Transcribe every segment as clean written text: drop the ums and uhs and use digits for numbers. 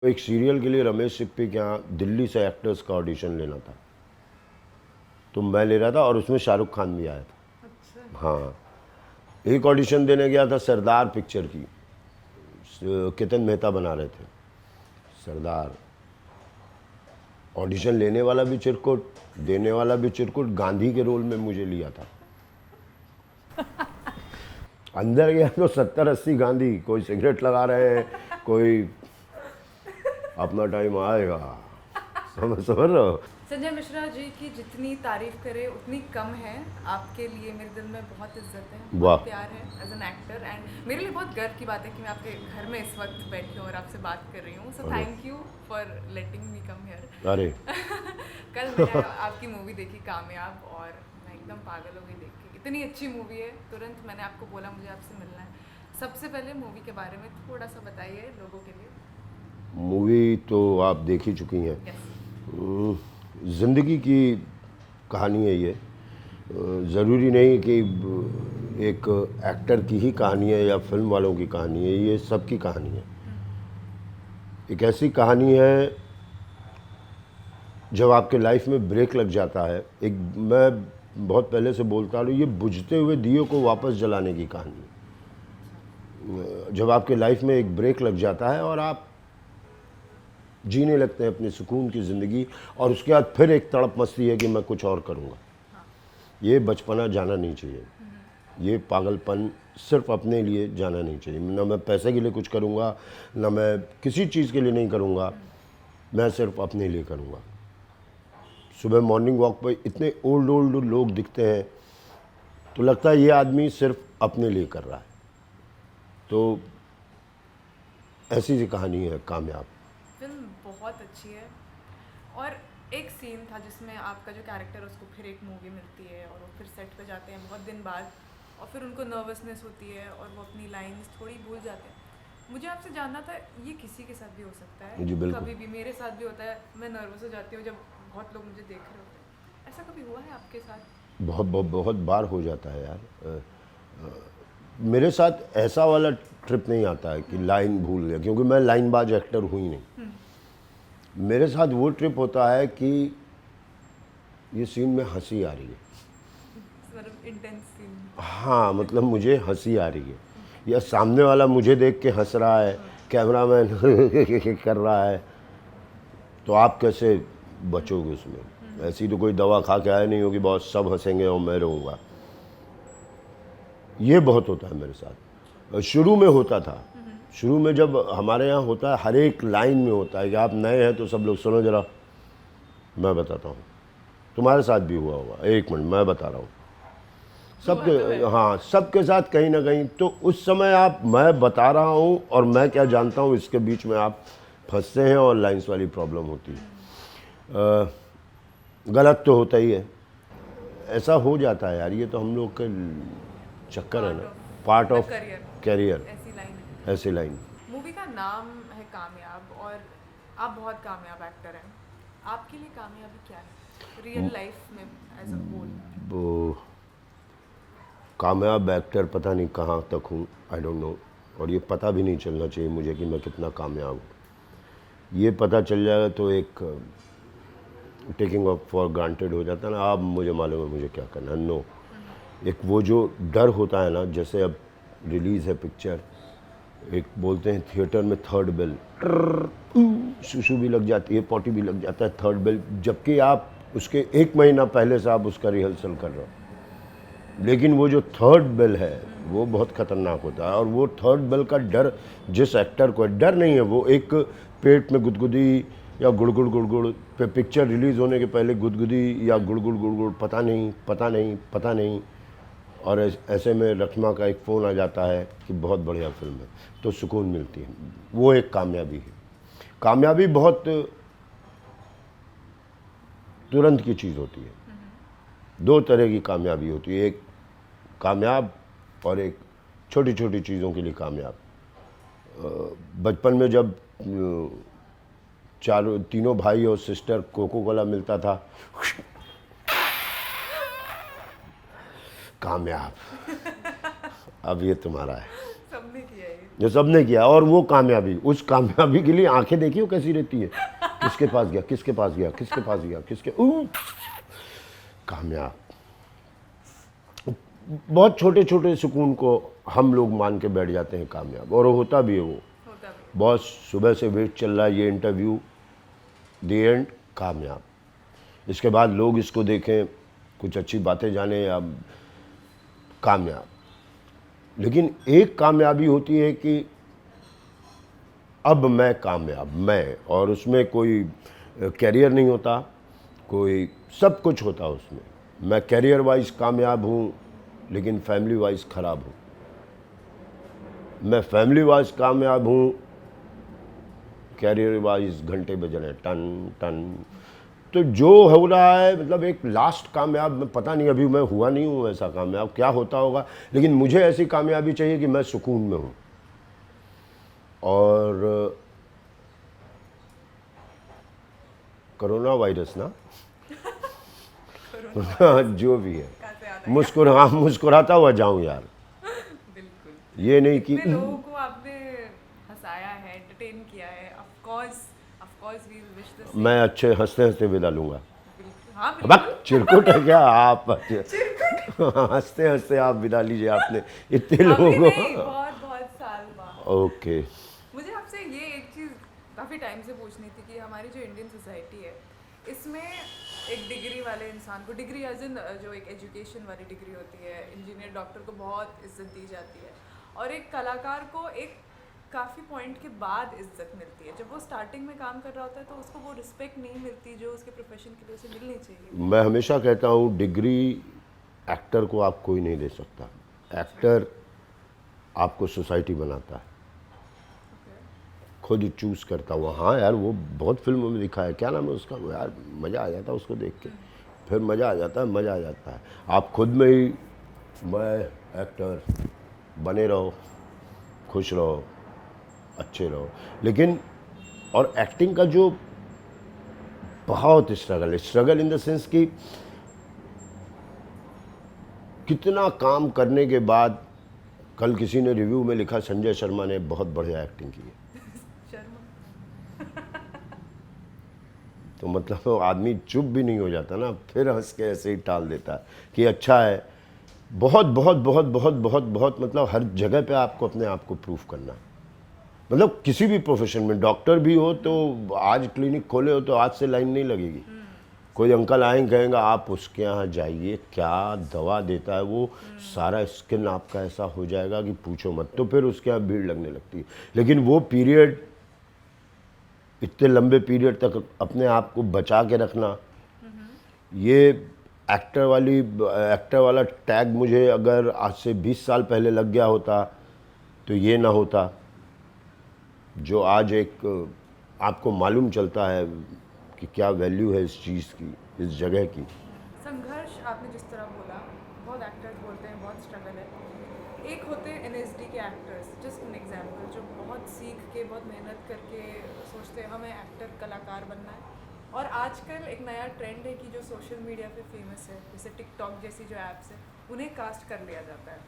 एक सीरियल के लिए रमेश सिप्पी के यहाँ दिल्ली से एक्टर्स का ऑडिशन लेना था, तो मैं ले रहा था और उसमें शाहरुख खान भी आया था। अच्छा। हाँ, एक ऑडिशन देने गया था सरदार पिक्चर की, केतन मेहता बना रहे थे सरदार। ऑडिशन लेने वाला भी चिरकुट, देने वाला भी चिरकुट, गांधी के रोल में मुझे लिया था। अंदर गया तो 70-80 गांधी, कोई सिगरेट लगा रहे हैं, कोई अपना टाइम आएगा, समझ रहे हो। संजय मिश्रा जी की जितनी तारीफ करे उतनी कम है। आपके लिए मेरे दिल में बहुत इज्जत है, वाह। बहुत प्यार है एज एन एक्टर, एंड मेरे लिए बहुत गर्व की बात है कि मैं आपके घर में इस वक्त बैठी हूँ और आपसे बात कर रही हूँ। सो अरे thank you for letting me come here. अरे कल मैंने आपकी मूवी देखी कामयाब और मैं एकदम पागल हो गई देख के। इतनी अच्छी मूवी है, तुरंत मैंने आपको बोला मुझे आपसे मिलना है। सबसे पहले मूवी के बारे में थोड़ा सा बताइए लोगों के लिए। मूवी तो आप देख ही चुकी हैं। यस। ज़िंदगी की कहानी है ये। ज़रूरी नहीं कि एक एक्टर की ही कहानी है या फिल्म वालों की कहानी है, ये सबकी कहानी है। एक ऐसी कहानी है जब आपके लाइफ में ब्रेक लग जाता है। एक मैं बहुत पहले से बोलता हूँ, ये बुझते हुए दिए को वापस जलाने की कहानी है। जब आपके लाइफ में एक ब्रेक लग जाता है और आप जीने लगते हैं अपने सुकून की ज़िंदगी, और उसके बाद फिर एक तड़प मचती है कि मैं कुछ और करूँगा। ये बचपना जाना नहीं चाहिए, ये पागलपन सिर्फ अपने लिए जाना नहीं चाहिए। ना मैं पैसे के लिए कुछ करूँगा, ना मैं किसी चीज़ के लिए नहीं करूँगा, मैं सिर्फ अपने लिए करूँगा। सुबह मॉर्निंग वॉक पर इतने ओल्ड लोग दिखते हैं तो लगता है ये आदमी सिर्फ अपने लिए कर रहा है। तो ऐसी सी कहानी है कामयाब। फिल्म बहुत अच्छी है। और एक सीन था जिसमें आपका जो कैरेक्टर है उसको फिर एक मूवी मिलती है और वो फिर सेट पे जाते हैं बहुत दिन बाद, और फिर उनको नर्वसनेस होती है और वो अपनी लाइंस थोड़ी भूल जाते हैं। मुझे आपसे जानना था, ये किसी के साथ भी हो सकता है? जी बिल्कुल। कभी भी मेरे साथ भी होता है, मैं नर्वस हो जाती हूँ जब बहुत लोग मुझे देख रहे होते हैं। ऐसा कभी हुआ है आपके साथ? बहुत बार हो जाता है यार। मेरे साथ ऐसा वाला ट्रिप नहीं आता है कि लाइन भूल गया, क्योंकि मैं लाइनबाज एक्टर हूँ ही नहीं। मेरे साथ वो ट्रिप होता है कि ये सीन में हंसी आ रही है। मतलब इंटेंस सीन। हाँ, मतलब मुझे हंसी आ रही है, या सामने वाला मुझे देख के हंस रहा है, कैमरामैन कर रहा है, तो आप कैसे बचोगे उसमें? ऐसी तो कोई दवा खा के आया नहीं हो कि बहुत सब हंसेंगे और मैं रहूँगा। ये बहुत होता है मेरे साथ। शुरू में होता था, शुरू में जब हमारे यहाँ होता है, हर एक लाइन में होता है कि आप नए हैं तो सब लोग सुनो जरा, मैं बताता हूँ। तुम्हारे साथ भी हुआ होगा, एक मिनट मैं बता रहा हूँ। सबके, हाँ, सबके साथ कहीं ना कहीं। तो उस समय आप, मैं बता रहा हूँ और मैं क्या जानता हूँ, इसके बीच में आप फंसते हैं और लाइंस वाली प्रॉब्लम होती है। गलत तो होता ही है, ऐसा हो जाता है यार, ये तो हम लोग के चक्कर है ना, पार्ट ऑफ करियर। कैरियर। ऐसी लाइन है। ऐसी लाइन। मूवी का नाम है कामयाब और आप बहुत कामयाब एक्टर हैं। आपके लिए कामयाबी क्या है रियल लाइफ में एज अ होल? वो कामयाब एक्टर पता नहीं कहाँ तक हूँ, आई डोंट नो। और ये पता भी नहीं चलना चाहिए मुझे कि मैं कितना कामयाब हूँ। ये पता चल जाएगा तो एक टेकिंग ऑफ फॉर ग्रांटेड हो जाता है ना, अब मुझे मालूम है मुझे क्या करना है। नो, एक वो जो डर होता है ना, जैसे अब रिलीज़ है पिक्चर, एक बोलते हैं थिएटर में थर्ड बेल, सुसु भी लग जाती है, पॉटी भी लग जाता है, थर्ड बेल, जबकि आप उसके 1 महीना पहले से आप उसका रिहर्सल कर रहे हो। लेकिन वो जो थर्ड बेल है वो बहुत ख़तरनाक होता है, और वो थर्ड बेल का डर जिस एक्टर को, डर नहीं है, वो एक पेट में गुदगुदी या गुड़गुड़ गुड़गुड़ पे, पिक्चर रिलीज़ होने के पहले गुदगुदी या गुड़गुड़ गुड़गुड़, पता नहीं पता नहीं पता नहीं। और ऐसे में रखमा का एक फ़ोन आ जाता है कि बहुत बढ़िया फिल्म है, तो सुकून मिलती है। वो एक कामयाबी है। कामयाबी बहुत तुरंत की चीज़ होती है। दो तरह की कामयाबी होती है, एक कामयाब और एक छोटी छोटी चीज़ों के लिए कामयाब। बचपन में जब तीनों भाई और सिस्टर कोको कोला मिलता था, कामयाब, अब ये तुम्हारा है। सबने किया है ये। जो सबने किया, और वो कामयाबी, उस कामयाबी के लिए आंखें देखिए कैसी रहती है, किसके पास गया, किसके पास गया, किसके पास गया, किसके कामयाब। बहुत छोटे छोटे सुकून को हम लोग मान के बैठ जाते हैं कामयाब, और होता भी है वो। होता भी। बहुत सुबह से वेट चल रहा है, ये इंटरव्यू द एंड कामयाब। इसके बाद लोग इसको देखें, कुछ अच्छी बातें जाने, या कामयाब। लेकिन एक कामयाबी होती है कि अब मैं कामयाब, मैं, और उसमें कोई कैरियर नहीं होता, कोई सब कुछ होता उसमें। मैं कैरियर वाइज कामयाब हूँ, लेकिन फैमिली वाइज ख़राब हूँ। मैं फैमिली वाइज कामयाब हूँ, कैरियर वाइज घंटे बज रहे हैं टन टन। तो जो हो रहा है, मतलब एक लास्ट कामयाब, मैं पता नहीं, अभी मैं हुआ नहीं हूँ ऐसा कामयाब, क्या होता होगा, लेकिन मुझे ऐसी कामयाबी चाहिए कि मैं सुकून में हूँ। और कोरोना वायरस ना जो भी है, कहाँ से आता मुस्कुराता हुआ जाऊँ यार, बिल्कुल। ये नहीं कि कितने लोगों को आपने हंसाया है, एंटरटेन किया है। Of course we wish the same. मैं अच्छे हंसते हंसते विदा लूंगा। हाँ बक बिल्कुल। चिरकुट है क्या आप? हंसते हंसते आप विदा लीजिए, आपने इतने अभी लोगों नहीं, को। बहुत बहुत साल बाद। ओके। मुझे आपसे ये एक चीज़ काफ़ी टाइम से पूछनी थी कि हमारी जो इंडियन सोसाइटी है, इसमें एक डिग्री वाले इंसान को, डिग्री एज इन जो एक एजुकेशन वाली डिग्री होती है, इंजीनियर डॉक्टर को बहुत इज्जत दी जाती है, और एक कलाकार को एक काफ़ी पॉइंट के बाद इज्जत मिलती है। जब वो स्टार्टिंग में काम कर रहा होता है तो उसको वो रिस्पेक्ट नहीं मिलती जो उसके प्रोफेशन के लिए उसे मिलनी चाहिए। मैं हमेशा कहता हूँ, डिग्री एक्टर को आप कोई नहीं दे सकता। एक्टर आपको सोसाइटी बनाता है, खुद चूज़ करता हुआ। हाँ यार, वो बहुत फिल्मों में दिखा है, क्या नाम है उसका, वो यार मज़ा आ जाता है उसको देख के, फिर मज़ा आ जाता है, मज़ा आ जाता है। आप खुद में ही, मैं एक्टर, बने रहो, खुश रहो, अच्छे रहो। लेकिन और एक्टिंग का जो बहुत स्ट्रगल इन द सेंस कि कितना काम करने के बाद, कल किसी ने रिव्यू में लिखा संजय शर्मा ने बहुत बढ़िया एक्टिंग की है। शर्मा। तो मतलब आदमी चुप भी नहीं हो जाता ना, फिर हंस के ऐसे ही टाल देता है कि अच्छा है। बहुत बहुत बहुत बहुत बहुत बहुत मतलब हर जगह पे आपको अपने आप को प्रूफ करना, मतलब किसी भी प्रोफेशन में। डॉक्टर भी हो तो आज क्लिनिक खोले हो तो आज से लाइन नहीं लगेगी। कोई अंकल आएंगे, कहेंगे आप उसके यहाँ जाइए, क्या दवा देता है वो, सारा स्किन आपका ऐसा हो जाएगा कि पूछो मत, तो फिर उसके यहाँ भीड़ लगने लगती है। लेकिन वो पीरियड, इतने लंबे पीरियड तक अपने आप को बचा के रखना, ये एक्टर वाला टैग मुझे अगर आज से 20 साल पहले लग गया होता तो ये ना होता। जो आज एक आपको मालूम चलता है कि क्या वैल्यू है इस चीज़ की, इस जगह की। संघर्ष आपने जिस तरह बोला, बहुत एक्टर्स बोलते हैं बहुत स्ट्रगल है। एक होते हैं एनएसडी के एक्टर्स, जस्ट एन एग्जांपल, जो बहुत सीख के, बहुत मेहनत करके सोचते हैं हमें एक्टर कलाकार बनना है। और आजकल एक नया ट्रेंड है कि जो सोशल मीडिया पे फेमस है, जैसे टिकटॉक जैसी जो ऐप्स है, उन्हें कास्ट कर लिया जाता है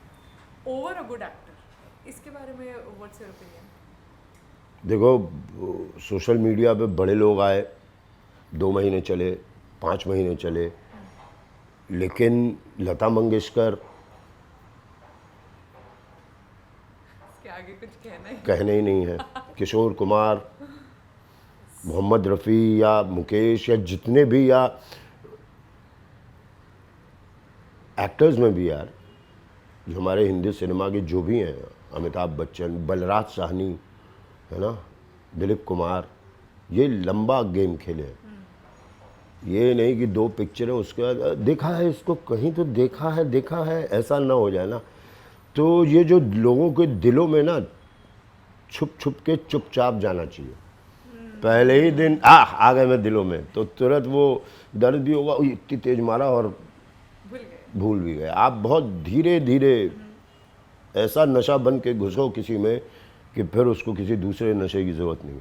ओवर अ गुड एक्टर। इसके बारे में व्हाट्स योर ओपिनियन? देखो, सोशल मीडिया पे बड़े लोग आए, 2 महीने चले, 5 महीने चले, लेकिन लता मंगेशकर इसके आगे कुछ कहना है? कहने ही नहीं है। किशोर कुमार, मोहम्मद रफ़ी या मुकेश या जितने भी, या एक्टर्स में भी यार, जो हमारे हिंदी सिनेमा के जो भी हैं, अमिताभ बच्चन, बलराज साहनी, है ना, दिलीप कुमार, ये लंबा गेम खेले हैं। ये नहीं कि 2 पिक्चरें उसके बाद देखा है इसको, कहीं तो देखा है, ऐसा ना हो जाए ना। तो ये जो लोगों के दिलों में ना छुप छुप के चुपचाप जाना चाहिए। पहले ही दिन आ गए मैं दिलों में, तो तुरंत वो दर्द भी होगा, इतनी तेज मारा और भूल भी गए। आप बहुत धीरे धीरे ऐसा नशा बन के घुसो किसी में कि फिर उसको किसी दूसरे नशे की ज़रूरत नहीं।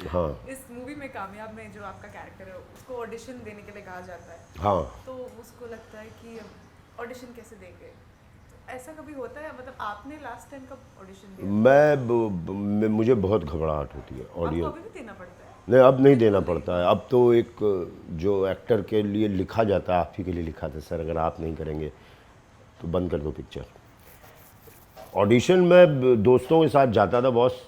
हाँ। इस मूवी में कामयाब में जो आपका कैरेक्टर है, उसको ऑडिशन देने के लिए कहा जाता है। हाँ। तो उसको लगता है कि ऑडिशन कैसे देंगे, तो ऐसा कभी होता है, मतलब आपने लास्ट टाइम कब ऑडिशन दिया? मुझे बहुत घबराहट होती है आपको ऑडियो। अभी भी देना पड़ता है? नहीं, अब नहीं देना पड़ता है। अब तो एक जो एक्टर के लिए लिखा जाता है, आप ही के लिए लिखा था सर, अगर आप नहीं करेंगे तो बंद कर दो पिक्चर। ऑडिशन में दोस्तों के साथ जाता था, बॉस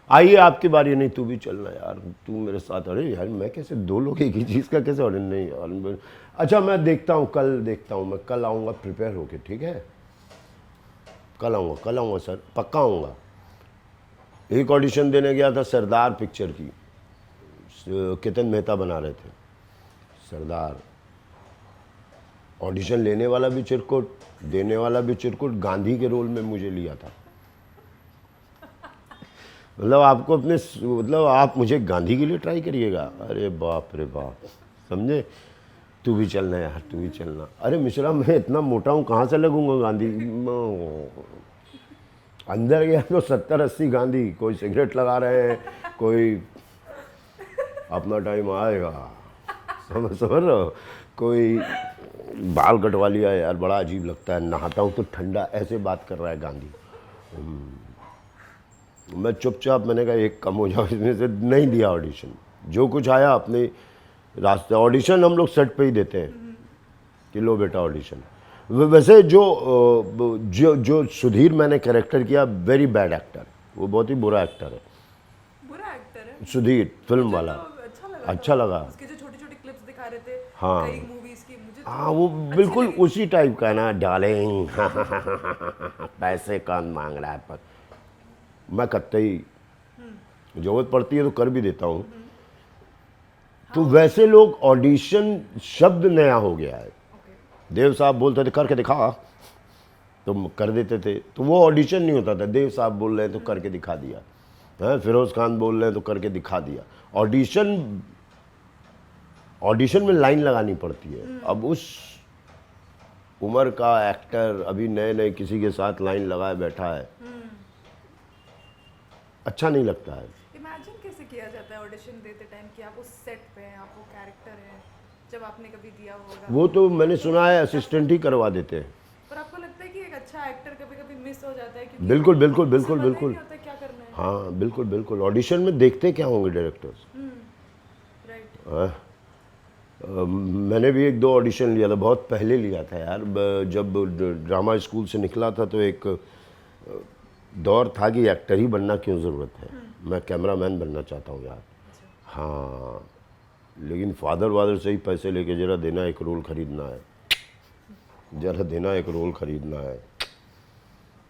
आइए आपकी बारी, नहीं तू भी चलना यार, तू मेरे साथ। अरे यार मैं कैसे, दो लोग एक ही चीज़ का कैसे ऑडिशन? नहीं यार, अच्छा मैं देखता हूँ, कल देखता हूँ, मैं कल आऊँगा प्रिपेयर होके, ठीक है? कल आऊँगा सर, पक्का आऊँगा। एक ऑडिशन देने गया था सरदार पिक्चर की, केतन मेहता बना रहे थे सरदार। ऑडिशन लेने वाला भी चिरकुट, देने वाला भी चिरकुट, गांधी के रोल में मुझे लिया था। मतलब आपको अपने, मतलब आप मुझे गांधी के लिए ट्राई करिएगा? अरे बाप रे बाप, समझे? तू भी चलना यार, तू भी चलना। अरे मिश्रा मैं इतना मोटा हूँ, कहाँ से लगूंगा गांधी? अंदर गया तो 70-80 गांधी, कोई सिगरेट लगा रहे हैं, कोई अपना टाइम आएगा, समझ रहे हो, कोई बाल कटवा लिया यार, बड़ा अजीब लगता है, नहाता हूँ तो ठंडा, ऐसे बात कर रहा है गांधी। मैं चुपचाप, मैंने कहा एक कम हो जाओ इसमें से, नहीं दिया ऑडिशन। जो कुछ आया अपने रास्ते। ऑडिशन हम लोग सेट पे ही देते हैं कि लो बेटा ऑडिशन। वैसे जो सुधीर मैंने कैरेक्टर किया, वेरी बैड एक्टर, वो बहुत ही बुरा एक्टर है। बुरा एक्टर है सुधीर फिल्म मुझे वाला। तो अच्छा लगा। उसके जो छोटी छोटी क्लिप्स दिखा रहे थे हाँ। कई मूवीज की, मुझे तो हाँ वो बिल्कुल उसी टाइप का है ना, डार्लिंग पैसे कौन मांग रहा है पर। मैं कतई जरूरत पड़ती है तो कर भी देता हूँ। तो वैसे लोग, ऑडिशन शब्द नया हो गया है। देव साहब बोलते थे करके दिखा, तो कर देते थे, तो वो ऑडिशन नहीं होता था। देव साहब बोल रहे हैं तो करके दिखा दिया, है फिरोज खान बोल रहे हैं तो करके दिखा दिया। ऑडिशन में लाइन लगानी पड़ती है। अब उस उम्र का एक्टर अभी नए नए किसी के साथ लाइन लगाए बैठा है, अच्छा नहीं लगता है। इमेजिन कैसे किया जाता है ऑडिशन देते टाइम कि आप उस सेट पे हैं, आप वो कैरेक्टर हैं, जब आपने कभी दिया होगा। वो तो मैंने सुना है असिस्टेंट ही करवा देते हैं। पर आपको लगता है कि एक अच्छा एक्टर कभी कभी मिस हो जाता है क्योंकि बिल्कुल बिल्कुल उसे बिल्कुल पता ही बिल्कुल। नहीं होता क्या करना है। हाँ बिल्कुल बिल्कुल। ऑडिशन में देखते क्या होंगे डायरेक्टर्स? राइट। मैंने भी एक दो ऑडिशन लिया था, बहुत पहले लिया था यार, जब ड्रामा स्कूल से निकला था तो एक दौर था कि एक्टर ही बनना क्यों ज़रूरत है, मैं कैमरामैन बनना चाहता हूँ यार। हाँ, लेकिन फादर से ही पैसे लेके जरा देना एक रोल ख़रीदना है, जरा देना एक रोल ख़रीदना है,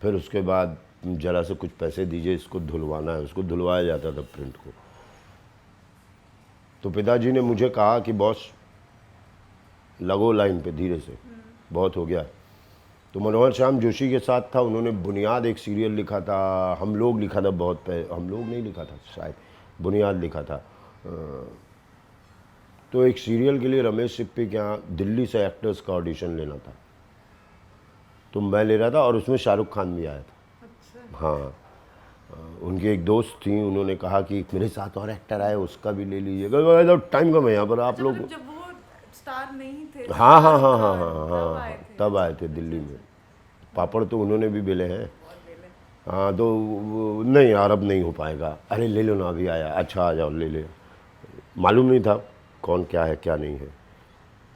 फिर उसके बाद जरा से कुछ पैसे दीजिए, इसको धुलवाना है। उसको धुलवाया जाता था प्रिंट को। तो पिताजी ने मुझे कहा कि बॉस लगो लाइन पे धीरे से, बहुत हो गया। तो मनोहर श्याम जोशी के साथ था, उन्होंने बुनियाद एक सीरियल लिखा था, हम लोग लिखा था बहुत पहले, हम लोग नहीं लिखा था शायद, बुनियाद लिखा था। तो एक सीरियल के लिए रमेश सिप्पी के यहाँ दिल्ली से एक्टर्स का ऑडिशन लेना था, तो मैं ले रहा था और उसमें शाहरुख खान भी आया था। अच्छा। हाँ, उनकी एक दोस्त थी, उन्होंने कहा कि मेरे साथ और एक्टर आए, उसका भी ले लीजिएगा। टाइम कम है यहाँ पर, आप लोग। मतलब जब वो स्टार नहीं थे, हाँ हाँ शाहरुख हाँ हाँ खान हाँ तब हाँ, आए थे। तब आए थे दिल्ली में। पापड़ तो उन्होंने भी बेले हैं। बहुत बेले। हाँ तो नहीं यार अब नहीं हो पाएगा। अरे ले लो ना, अभी आया, अच्छा आ जाओ ले ले। मालूम नहीं था कौन क्या है क्या नहीं है,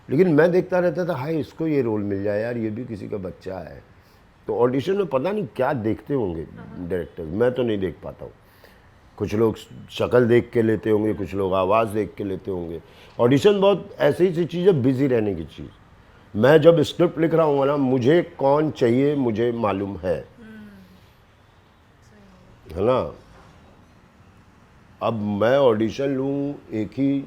लेकिन मैं देखता रहता था, हाय इसको ये रोल मिल जाए यार, ये भी किसी का बच्चा है। तो ऑडिशन में पता नहीं क्या देखते होंगे डायरेक्टर, मैं तो नहीं देख पाता हूँ। कुछ लोग शक्ल देख के लेते होंगे, कुछ लोग आवाज़ देख के लेते होंगे। ऑडिशन बहुत ऐसी ही सी चीज़ है, बिजी रहने की चीज़। मैं जब स्क्रिप्ट लिख रहा हूँ ना, मुझे कौन चाहिए मुझे मालूम है ना। अब मैं ऑडिशन लूँ, एक ही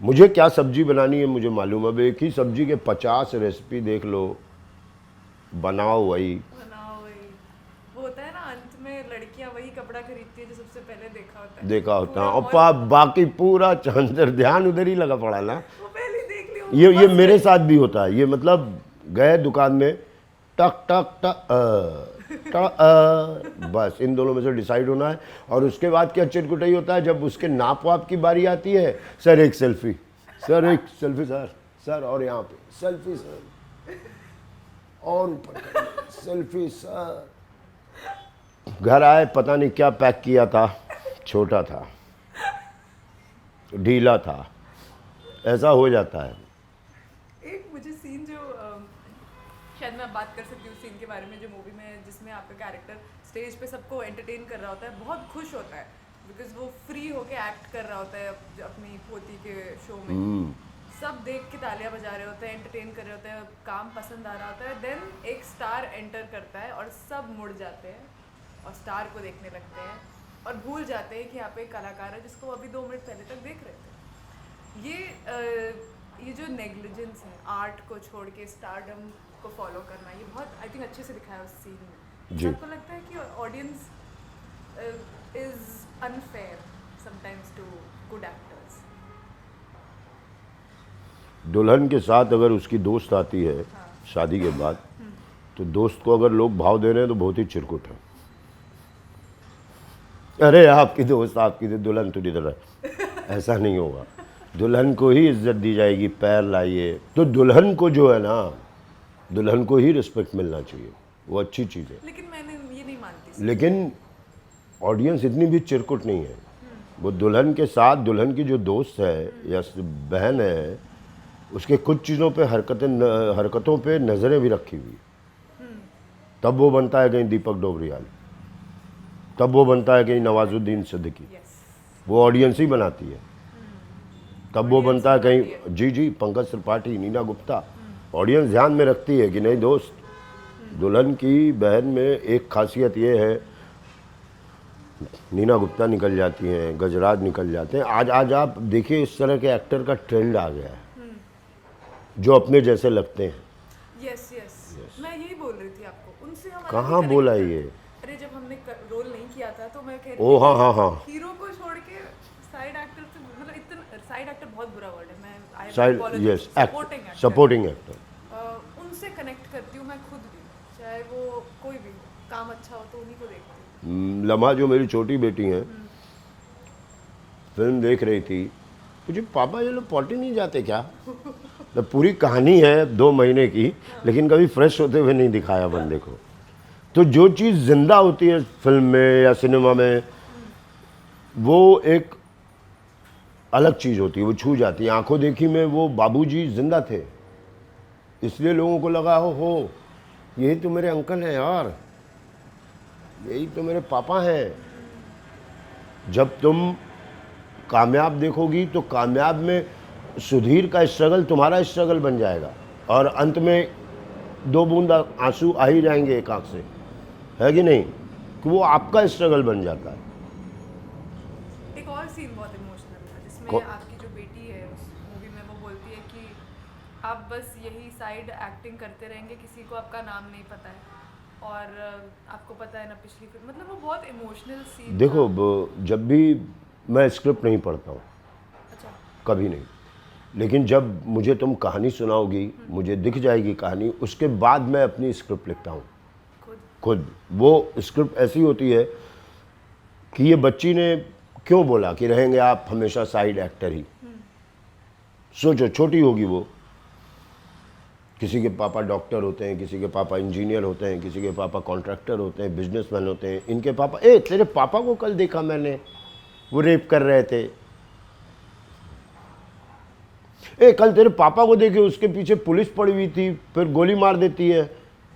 मुझे क्या सब्जी बनानी है मुझे मालूम है। अब एक ही सब्जी के 50 रेसिपी देख लो, बनाओ वही। बनाओ वही। वो होता है ना, अंत में लड़कियां वही कपड़ा खरीदती है जो सबसे पहले देखा होता है। देखा होता पूरा है, और मॉल बाकी पूरा चांदर ध्यान उधर ही लगा पड़ा ना। वो पहले ही देख लियो। ये मेरे साथ भी होता है। ये मतलब गए दुकान में, टक टक टक बस इन दोनों में से डिसाइड होना है। और उसके बाद क्या चिरकुटाई होता है, जब उसके नाप वाप की बारी आती है, सर एक सेल्फी, सर एक सेल्फी, सर और यहाँ पे सेल्फी सर। और ऊपर सेल्फी सर। घर आए, पता नहीं क्या पैक किया था, छोटा था, ढीला था, ऐसा हो जाता है। एक मुझे सीन जो शायद मैं बात कर सकती हूँ सीन के बारे में, जो मूवी में जिसमें आपका कैरेक्टर स्टेज पे सबको एंटरटेन कर रहा होता है, बहुत खुश होता है बिकॉज वो फ्री होके एक्ट कर रहा होता है अपनी पोती के शो में। सब देख के तालियां बजा रहे होते हैं, एंटरटेन कर रहे होते हैं, काम पसंद आ रहा होता है। देन एक स्टार एंटर करता है और सब मुड़ जाते हैं और स्टार को देखने लगते हैं और भूल जाते हैं कि यहाँ पे एक कलाकार है जिसको वो अभी 2 मिनट पहले तक देख रहे थे। ये जो नेग्लिजेंस है आर्ट को छोड़ के स्टारडम को फॉलो करना, ये बहुत आई थिंक अच्छे से दिखाया है उस सीन में। जी। सबको लगता है कि audience is unfair sometimes to good actors. दुल्हन के साथ अगर उसकी दोस्त आती है शादी के बाद, तो दोस्त को अगर लोग भाव दे रहे हैं तो बहुत ही चिरकुट है। अरे आपकी दोस्त, आपकी दुल्हन तो इधर है, ऐसा नहीं होगा। दुल्हन को ही इज्जत दी जाएगी, पैर लाइए। तो दुल्हन को जो है ना, दुल्हन को ही रिस्पेक्ट मिलना चाहिए, वो अच्छी चीज़ है। लेकिन मैंने ये नहीं मानती। लेकिन ऑडियंस इतनी भी चिरकुट नहीं है। वो दुल्हन के साथ दुल्हन की जो दोस्त है या बहन है, उसके कुछ चीज़ों पे हरकतों पे नज़रें भी रखी हुई, तब वो बनता है कहीं दीपक डोबरियाल, तब वो बनता है कहीं नवाजुद्दीन सिद्दीकी। वो ऑडियंस ही बनाती है। तब वो बनता है कहीं जी पंकज त्रिपाठी, नीना गुप्ता। ऑडियंस ध्यान में रखती है कि नहीं दोस्त, दुल्हन की बहन में एक खासियत ये है, नीना गुप्ता निकल जाती हैं, गजराज निकल जाते हैं। आज आप देखिए इस तरह के एक्टर का ट्रेंड आ गया है जो अपने जैसे लगते हैं। यस मैं यही बोल रही थी आपको, उनसे हम कहाँ बोला ये? अरे जब हमने रोल नहीं किया था तो मैं कह रही ओ थी हाँ हीरो को छोड़ के साइड एक्टर से, मतलब इतना साइड एक्टर बहुत बुरा वर्ड है, मैं साइड यस सपोर्टिंग एक्टर उनसे कनेक्ट करती हूँ मैं खुद भी, चाहे वो कोई भी काम अच्छा हो तो उन्हीं को देखती हूँ। लम्हा जो मेरी छोटी बेटी हैं, फिल्म देख रही थी, मुझे पापा ये लोग पॉटी नहीं जाते क्या? तो पूरी कहानी है 2 महीने की, लेकिन कभी फ्रेश होते हुए नहीं दिखाया बंदे को। तो जो चीज़ जिंदा होती है फिल्म में या सिनेमा में, वो एक अलग चीज़ होती है, वो छू जाती है। आंखों देखी में वो बाबूजी जिंदा थे, इसलिए लोगों को लगा हो यही तो मेरे अंकल हैं यार, यही तो मेरे पापा हैं। जब तुम कामयाब देखोगी तो कामयाब में सुधीर का स्ट्रगल तुम्हारा स्ट्रगल बन जाएगा, और अंत में 2 बूंद आंसू आ ही जाएंगे एक आंख से, है कि नहीं? कि वो आपका स्ट्रगल बन जाता है। एक और सीन बहुत इमोशनल था जिसमें आपकी जो बेटी है उस मूवी में, वो बोलती है कि आप बस यही साइड एक्टिंग करते रहेंगे, किसी को आपका नाम नहीं पता है और आपको पता है ना पिछली फिल्म, मतलब वो बहुत इमोशनल सीन। देखो जब भी मैं स्क्रिप्ट नहीं पढ़ता हूँ, अच्छा, कभी नहीं, लेकिन जब मुझे तुम कहानी सुनाओगी, मुझे दिख जाएगी कहानी, उसके बाद मैं अपनी स्क्रिप्ट लिखता हूँ खुद। वो स्क्रिप्ट ऐसी होती है कि ये बच्ची ने क्यों बोला कि रहेंगे आप हमेशा साइड एक्टर ही। सोचो, छोटी होगी वो, किसी के पापा डॉक्टर होते हैं, किसी के पापा इंजीनियर होते हैं, किसी के पापा कॉन्ट्रैक्टर होते हैं, बिजनेसमैन होते हैं। इनके पापा, तेरे पापा को कल देखा मैंने, वो रेप कर रहे थे। कल तेरे पापा को देखे, उसके पीछे पुलिस पड़ी हुई थी, फिर गोली मार देती है,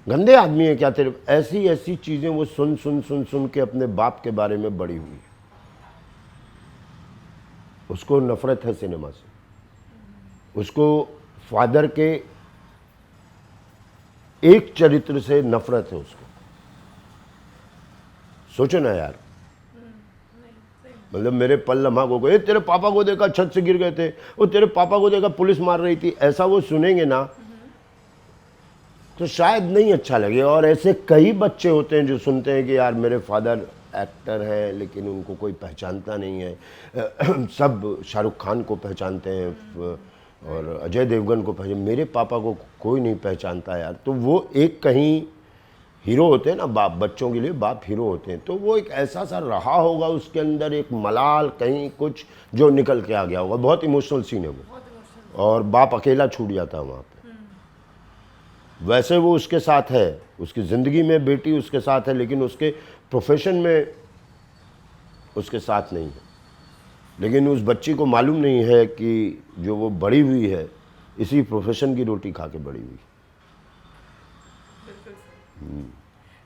गंदे आदमी है क्या तेरे? ऐसी चीज़ें वो सुन के अपने बाप के बारे में बड़ी हुई। उसको नफरत है सिनेमा से, उसको फादर के एक चरित्र से नफरत है उसको। सोचो ना यार, मतलब मेरे पल लम्हा को तेरे पापा को देखा छत से गिर गए थे, वो तेरे पापा को देखा पुलिस मार रही थी, ऐसा वो सुनेंगे ना तो शायद नहीं अच्छा लगे। और ऐसे कई बच्चे होते हैं जो सुनते हैं कि यार मेरे फादर एक्टर हैं लेकिन उनको कोई पहचानता नहीं है। सब शाहरुख खान को पहचानते हैं और अजय देवगन को पहचान, मेरे पापा को कोई नहीं पहचानता यार। तो वो एक कहीं हीरो होते हैं ना, बाप, बच्चों के लिए बाप हीरो होते हैं। तो वो एक ऐसा सा रहा होगा उसके अंदर, एक मलाल कहीं कुछ जो निकल के आ गया होगा। बहुत इमोशनल सीन है वो, और बाप अकेला छूट जाता है वहाँ पे। वैसे वो उसके साथ है, उसकी ज़िंदगी में बेटी उसके साथ है, लेकिन उसके प्रोफेशन में उसके साथ नहीं है। लेकिन उस बच्ची को मालूम नहीं है कि जो वो बड़ी हुई है इसी प्रोफेशन की रोटी खा के बड़ी हुई। बिल्कुल सही।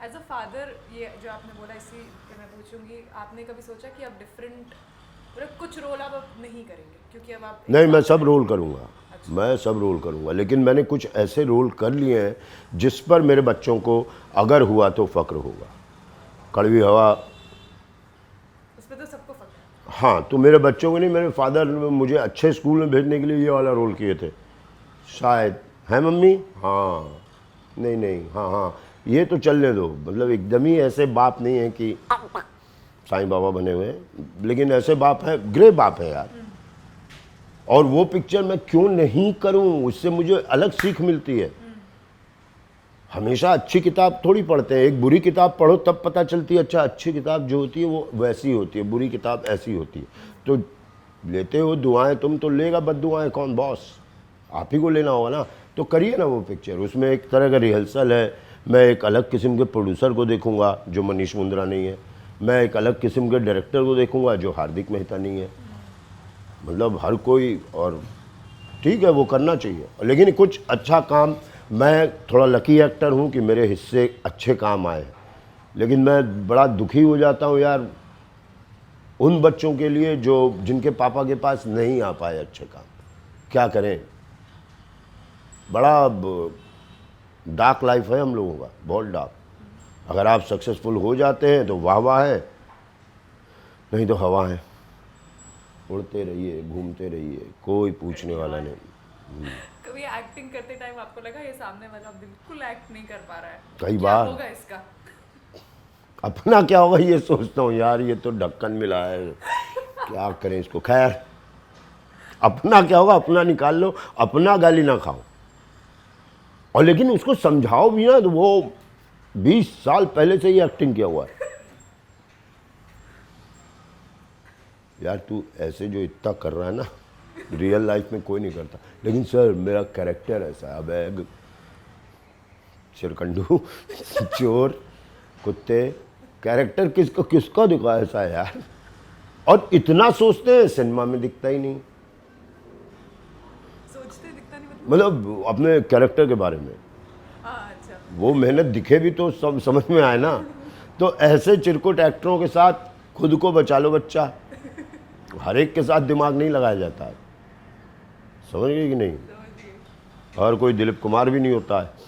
एज अ फादर, ये जो आपने बोला, इसी पे मैं पूछूंगी, आपने कभी सोचा कि अब डिफरेंट, मतलब कुछ रोल आप अब नहीं करेंगे क्योंकि अब आप नहीं, मैं सब रोल करूँगा, मैं सब रोल करूँगा, लेकिन मैंने कुछ ऐसे रोल कर लिए हैं जिस पर मेरे बच्चों को अगर हुआ तो फ़क्र होगा। कड़वी हवा, उस पर तो सबको फर्क है। हाँ, तो मेरे बच्चों को नहीं, मेरे फादर ने मुझे अच्छे स्कूल में भेजने के लिए ये वाला रोल किए थे शायद। है मम्मी? हाँ, नहीं नहीं, हाँ हाँ, ये तो चलने दो। मतलब एकदम ही ऐसे बाप नहीं है कि साईं बाबा बने हुए हैं, लेकिन ऐसे बाप हैं, ग्रे बाप है यार। और वो पिक्चर मैं क्यों नहीं करूं, उससे मुझे अलग सीख मिलती है। हमेशा अच्छी किताब थोड़ी पढ़ते हैं, एक बुरी किताब पढ़ो तब पता चलती है अच्छा अच्छी किताब जो होती है वो वैसी होती है, बुरी किताब ऐसी होती है। तो लेते हो दुआएं तुम, तो लेगा बद्दुआएं कौन बॉस? आप ही को लेना होगा ना। तो करिए ना वो पिक्चर, उसमें एक तरह का रिहर्सल है। मैं एक अलग किस्म के प्रोड्यूसर को देखूंगा जो मनीष मुंद्रा नहीं है, मैं एक अलग किस्म के डायरेक्टर को देखूंगा जो हार्दिक मेहता नहीं है। मतलब हर कोई, और ठीक है वो करना चाहिए, लेकिन कुछ अच्छा काम, मैं थोड़ा लकी एक्टर हूँ कि मेरे हिस्से अच्छे काम आए, लेकिन मैं बड़ा दुखी हो जाता हूँ यार उन बच्चों के लिए जो जिनके पापा के पास नहीं आ पाए अच्छे काम। क्या करें, बड़ा डार्क लाइफ है हम लोगों का, बहुत डार्क। अगर आप सक्सेसफुल हो जाते हैं तो वाह वाह है, नहीं तो हवा है, उड़ते रहिए, घूमते रहिए, कोई पूछने वाला नहीं। कभी एक्टिंग करते टाइम आपको लगा ये सामने वाला बिल्कुल एक्ट नहीं कर पा रहा है, कई क्या बार होगा इसका? अपना क्या होगा ये सोचता हूँ यार, ये तो ढक्कन मिला है, क्या करें इसको। खैर, अपना क्या होगा, अपना निकाल लो, अपना गाली ना खाओ। और लेकिन उसको समझाओ भी ना, तो वो 20 साल पहले से ही एक्टिंग किया हुआ है। यार तू ऐसे जो इतना कर रहा है ना, रियल लाइफ में कोई नहीं करता। लेकिन सर मेरा कैरेक्टर ऐसा है, अब चिरकंडू चोर कुत्ते, कैरेक्टर किसको किसको दिखा ऐसा है यार। और इतना सोचते हैं, सिनेमा में दिखता ही नहीं। सोचते दिखता नहीं मतलब अपने कैरेक्टर के बारे में हाँ, अच्छा। वो मेहनत दिखे भी तो सब समझ में आए ना। तो ऐसे चिरकुट एक्टरों के साथ खुद को बचा लो बच्चा, हर एक के साथ दिमाग नहीं लगाया जाता है, समझ गए कि नहीं? हर कोई दिलीप कुमार भी नहीं होता है।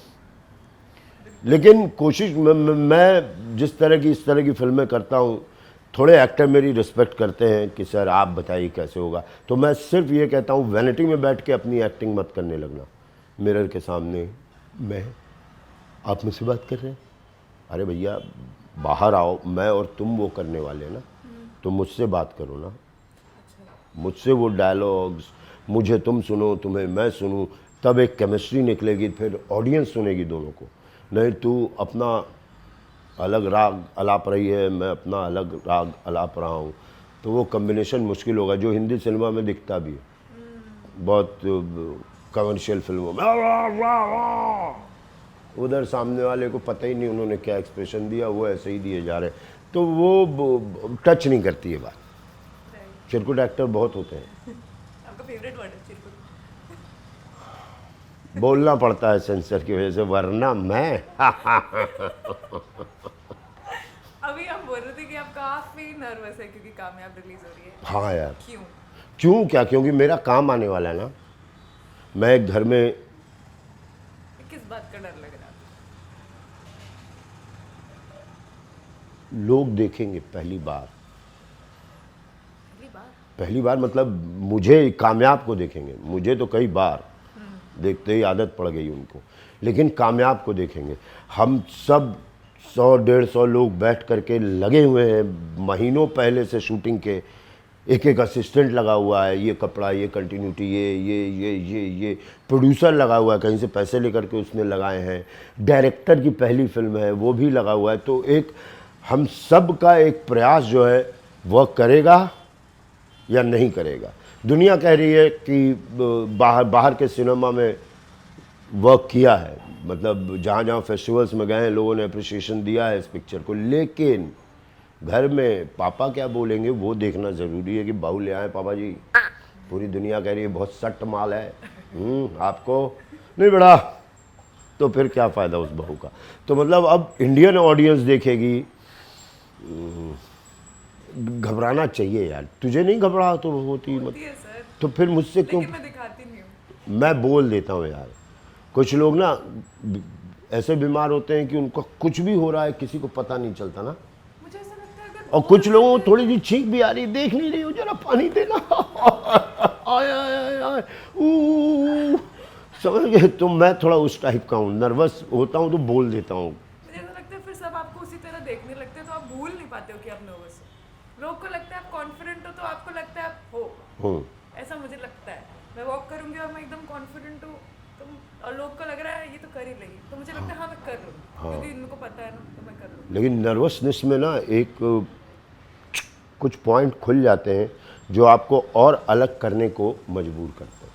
लेकिन कोशिश मैं जिस तरह की इस तरह की फिल्में करता हूँ, थोड़े एक्टर मेरी रिस्पेक्ट करते हैं कि सर आप बताइए कैसे होगा, तो मैं सिर्फ ये कहता हूँ वैनिटी में बैठ के अपनी एक्टिंग मत करने लगना। मिरर के सामने मैं, आप मुझसे बात कर रहे हैं, अरे भैया बाहर आओ, मैं और तुम वो करने वाले हैं ना, तो मुझसे बात करो ना, मुझसे वो डायलॉग्स, मुझे तुम सुनो तुम्हें मैं सुनूं, तब एक केमिस्ट्री निकलेगी, फिर ऑडियंस सुनेगी दोनों को। नहीं तू अपना अलग राग अलाप रही है, मैं अपना अलग राग अलाप रहा हूँ, तो वो कम्बिनेशन मुश्किल होगा, जो हिंदी सिनेमा में दिखता भी है बहुत कमर्शियल फिल्मों में। उधर सामने वाले को पता ही नहीं उन्होंने क्या एक्सप्रेशन दिया, वो ऐसे ही दिए जा रहे, तो वो टच नहीं करती है बात। चिरकुट एक्टर बहुत होते हैं। आपका फेवरेट वर्ड है चिरकुट? बोलना पड़ता है सेंसर की वजह से, वरना मैं अभी आप बोल रहे थे कि आप काफी नर्वस है क्योंकि कामयाब रिलीज हो रही है। हाँ यार, क्यों? क्यों क्या, क्योंकि मेरा काम आने वाला है ना। मैं एक घर में, किस बात का डर लग रहा है? लोग देखेंगे पहली बार, अगली बार? पहली बार मतलब मुझे कामयाब को देखेंगे, मुझे तो कई बार देखते ही आदत पड़ गई उनको, लेकिन कामयाब को देखेंगे। हम सब 100-150 लोग बैठ करके लगे हुए हैं महीनों पहले से शूटिंग के, एक एक असिस्टेंट लगा हुआ है, ये कपड़ा, ये कंटिन्यूटी, ये प्रोड्यूसर लगा हुआ है, कहीं से पैसे लेकर के उसने लगाए हैं, डायरेक्टर की पहली फिल्म है वो भी लगा हुआ है। तो एक हम सब का एक प्रयास जो है वह करेगा या नहीं करेगा। दुनिया कह रही है कि बाहर के सिनेमा में वर्क किया है, मतलब जहाँ जहाँ फेस्टिवल्स में गए हैं लोगों ने अप्रिसिएशन दिया है इस पिक्चर को, लेकिन घर में पापा क्या बोलेंगे वो देखना ज़रूरी है कि बहू ले आए पापा जी, पूरी दुनिया कह रही है बहुत सख्त माल है, आपको नहीं बड़ा, तो फिर क्या फ़ायदा उस बहू का। तो मतलब अब इंडियन ऑडियंस देखेगी, घबराना चाहिए यार, तुझे नहीं घबराहट तो होती होती है सर, तो फिर मुझसे क्यों। लेकिन मैं दिखाती नहीं हूँ। मैं बोल देता हूँ यार, कुछ लोग ना ऐसे बीमार होते हैं कि उनका कुछ भी हो रहा है किसी को पता नहीं चलता ना, मुझे ऐसा लगता है अगर और कुछ लोगों को थोड़ी सी छींक भी आ रही, देख नहीं रही हो, जरा पानी देना, आय आय आय आय, ऊ, समझ गए। तो मैं थोड़ा उस टाइप का हूँ, नर्वस होता हूँ तो बोल देता हूँ। मुझे ऐसा लगता है फिर सब आपको उसी तरह देखने लगते हैं, तो आप भूल नहीं पाते हो कि आप नर्वस हो। लोग को लगता है आप कॉन्फिडेंट हो तो आपको लगता है आप हो, हूँ ऐसा मुझे लगता है। मैं वॉक करूंगी और मैं एकदम कॉन्फिडेंट हूँ तो, और लोग को लग रहा है ये तो कर ही लेगी, तो मुझे लगता है हाँ मैं कर लूँ, क्योंकि इनको पता है ना, तो मैं कर लूँ। लेकिन नर्वसनेस में ना एक कुछ पॉइंट खुल जाते हैं जो आपको और अलग करने को मजबूर करते हैं।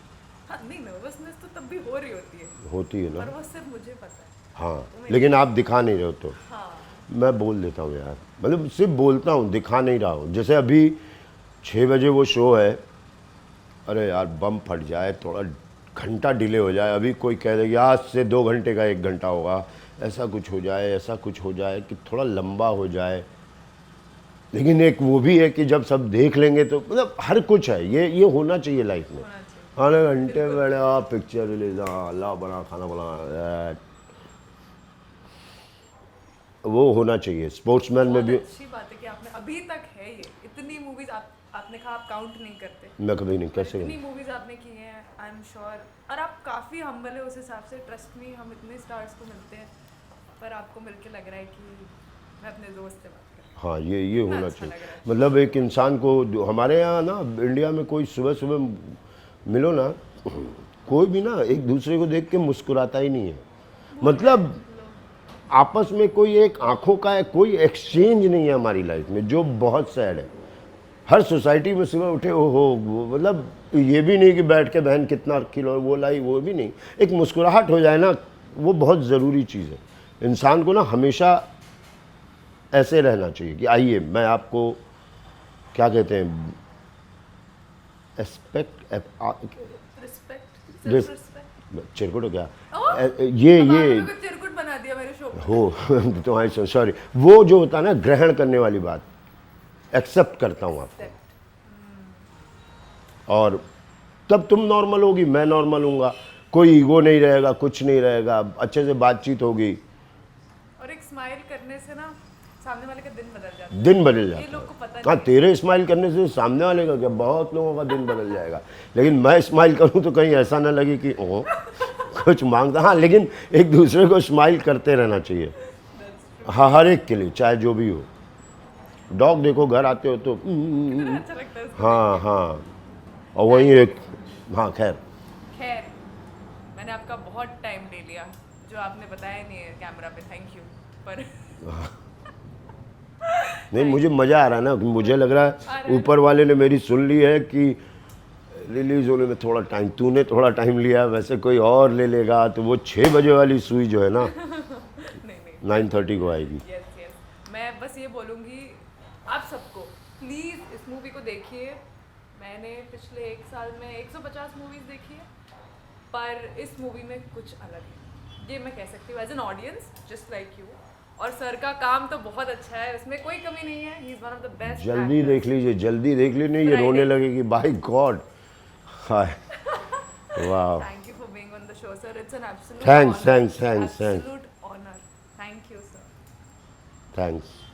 हाँ नहीं, नर्वसनेस तो तब भी हो रही होती है पर ना, वो सिर्फ मुझे पता है। हाँ, लेकिन आप दिखा नहीं रहे हो तो। हाँ मैं बोल देता हूँ यार, मतलब सिर्फ बोलता हूँ, दिखा नहीं रहा हूँ। जैसे अभी 6 बजे वो शो है, अरे यार बम फट जाए, थोड़ा घंटा डिले हो जाए, अभी कोई कह दे कि आज से 2 घंटे का 1 घंटा होगा, ऐसा कुछ हो जाए, ऐसा कुछ हो जाए कि थोड़ा लंबा हो जाए। लेकिन एक वो भी है कि जब सब देख लेंगे तो मतलब हर कुछ है, ये होना चाहिए लाइफ में। होना चाहिए। आधे घंटे बड़ा पिक्चर रिलीज, हाँ अल्लाह बना खाना बना, वो होना चाहिए। स्पोर्ट्समैन में बहुत भी अच्छी बात है कि आपने अभी तक है ये इतनी मूवीज, आपने कहा आप काउंट नहीं करते, मैं कभी नहीं, कैसे इतनी मूवीज आपने की हैं, आई एम श्योर। और आप काफ़ी हम्बल है उस हिसाब से, ट्रस्ट मी, हम इतने स्टार्स को मिलते हैं पर आपको मिलके लग रहा है कि मैं अपने दोस्त से बात कर रही हाँ ये हूँ। होना अच्छा चाहिए। लग रहा है। मतलब एक इंसान को हमारे यहाँ ना इंडिया में कोई सुबह सुबह मिलो ना, कोई भी ना एक दूसरे को देख के मुस्कुराता ही नहीं है। मतलब आपस में कोई एक आंखों का कोई एक्सचेंज नहीं है हमारी लाइफ में, जो बहुत सैड है। हर सोसाइटी में सुबह उठे हो मतलब ये भी नहीं कि बैठ के बहन कितना किलो वो लाई, वो भी नहीं, एक मुस्कुराहट हो जाए ना, वो बहुत ज़रूरी चीज़ है। इंसान को ना हमेशा ऐसे रहना चाहिए कि आइए मैं आपको क्या कहते हैं, एस्पेक्ट, रिस्पेक्ट, सेल्फ रिस्पेक्ट। चिरकुट हो क्या, ओह! ये अब आपने मेरे को चिरकुट बना दिया मेरे शो पे। हो तुम्हारी सॉरी, वो जो होता है ना ग्रहण करने वाली बात, एक्सेप्ट करता हूँ आपको, और तब तुम नॉर्मल होगी, मैं नॉर्मल हूँगा, कोई ईगो नहीं रहेगा, कुछ नहीं रहेगा, अच्छे से बातचीत होगी, और एक स्माइल करने से ना सामने वाले का दिन बदल जाता है। दिन बदल ये जाता लोग को है। पता हाँ, नहीं। तेरे स्माइल करने से सामने वाले का क्या, बहुत लोगों का दिन बदल जाएगा। लेकिन मैं स्माइल करूँ तो कहीं ऐसा ना लगे कि ओ कुछ मांगता। हाँ, लेकिन एक दूसरे को स्माइल करते रहना चाहिए, हाँ, हर एक के लिए, चाहे जो भी हो। डॉग देखो घर आते हो तो कितना अच्छा लगता है उसको। हाँ हाँ, और वहीं एक, हाँ खैर, खैर, मैंने आपका बहुत टाइम ले लिया जो आपने बताया नहीं है कैमरा पे, थैंक यू। पर नहीं मुझे मज़ा आ रहा है ना, मुझे लग रहा है ऊपर वाले ने मेरी सुन ली है कि रिलीज़ होने में थोड़ा टाइम, तूने थोड़ा टाइम लिया, वैसे कोई और ले लेगा तो वो 6 बजे वाली सुई जो है ना नहीं 9:30 को आएगी। यस यस, मैं बस ये बोलूँगी आप सबको, प्लीज़ इस मूवी को देखिए। मैंने पिछले 1 साल में 150 मूवीज़ देखी है, पर इस मूवी में कुछ अलग है, ये मैं कह सकती हूँ as an audience, just like you. और सर का काम तो बहुत अच्छा है, उसमें कोई कमी नहीं है, he is one of the best. जल्दी देख लीजिए, जल्दी देख लीजिए, नहीं ये रोने लगेगी, बाय गॉड। हाय, वाह, thank you for being on the show sir, it's an absolute Thanks. Honour. Thanks. Thank you sir. Thanks.